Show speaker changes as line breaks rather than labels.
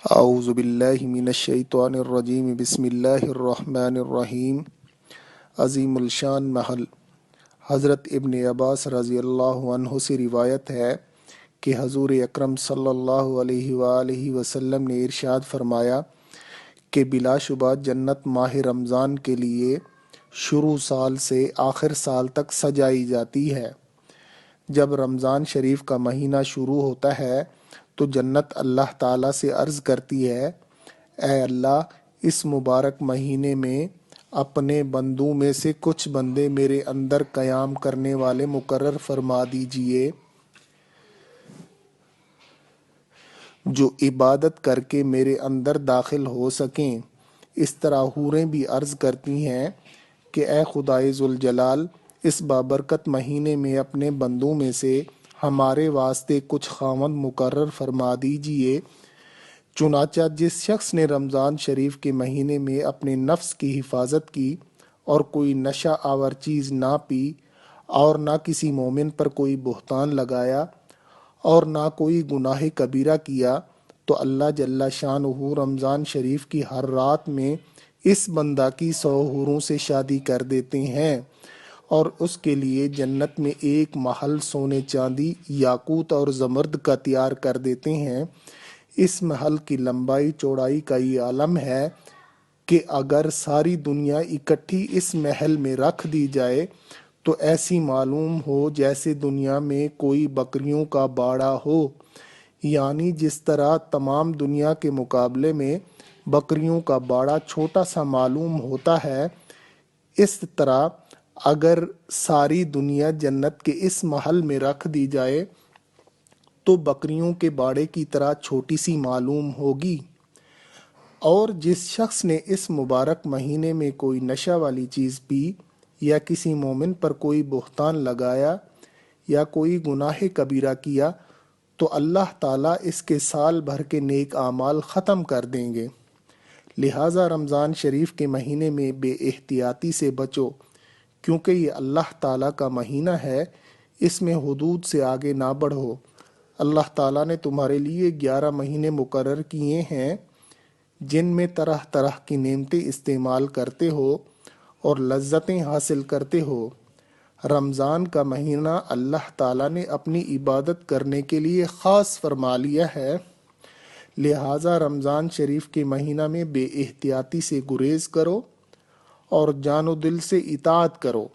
اعوذ باللہ من الشیطان الرجیم بسم اللہ الرحمن الرحیم۔ عظیم الشان محل حضرت ابن عباس رضی اللہ عنہ سے روایت ہے کہ حضور اکرم صلی اللہ علیہ وآلہ وسلم نے ارشاد فرمایا کہ بلا شبہ جنت ماہ رمضان کے لیے شروع سال سے آخر سال تک سجائی جاتی ہے۔ جب رمضان شریف کا مہینہ شروع ہوتا ہے تو جنت اللہ تعالیٰ سے عرض کرتی ہے، اے اللہ، اس مبارک مہینے میں اپنے بندوں میں سے کچھ بندے میرے اندر قیام کرنے والے مقرر فرما دیجئے جو عبادت کر کے میرے اندر داخل ہو سکیں۔ اس طرح حوریں بھی عرض کرتی ہیں کہ اے خدائے ذوالجلال، اس بابرکت مہینے میں اپنے بندوں میں سے ہمارے واسطے کچھ خاوند مقرر فرما دیجئے۔ چنانچہ جس شخص نے رمضان شریف کے مہینے میں اپنے نفس کی حفاظت کی اور کوئی نشہ آور چیز نہ پی اور نہ کسی مومن پر کوئی بہتان لگایا اور نہ کوئی گناہ کبیرہ کیا، تو اللہ جل شانہ رمضان شریف کی ہر رات میں اس بندہ کی 100 حوروں سے شادی کر دیتے ہیں اور اس کے لیے جنت میں ایک محل سونے چاندی یاقوت اور زمرد کا تیار کر دیتے ہیں۔ اس محل کی لمبائی چوڑائی کا یہ عالم ہے کہ اگر ساری دنیا اکٹھی اس محل میں رکھ دی جائے تو ایسی معلوم ہو جیسے دنیا میں کوئی بکریوں کا باڑا ہو، یعنی جس طرح تمام دنیا کے مقابلے میں بکریوں کا باڑا چھوٹا سا معلوم ہوتا ہے، اس طرح اگر ساری دنیا جنت کے اس محل میں رکھ دی جائے تو بکریوں کے باڑے کی طرح چھوٹی سی معلوم ہوگی۔ اور جس شخص نے اس مبارک مہینے میں کوئی نشہ والی چیز پی یا کسی مومن پر کوئی بہتان لگایا یا کوئی گناہ کبیرہ کیا تو اللہ تعالیٰ اس کے سال بھر کے نیک اعمال ختم کر دیں گے۔ لہٰذا رمضان شریف کے مہینے میں بے احتیاطی سے بچو، کیونکہ یہ اللہ تعالیٰ کا مہینہ ہے، اس میں حدود سے آگے نہ بڑھو۔ اللہ تعالیٰ نے تمہارے لیے 11 مہینے مقرر کیے ہیں جن میں طرح طرح کی نعمتیں استعمال کرتے ہو اور لذتیں حاصل کرتے ہو۔ رمضان کا مہینہ اللہ تعالیٰ نے اپنی عبادت کرنے کے لیے خاص فرما لیا ہے، لہٰذا رمضان شریف کے مہینہ میں بے احتیاطی سے گریز کرو اور جان و دل سے اطاعت کرو۔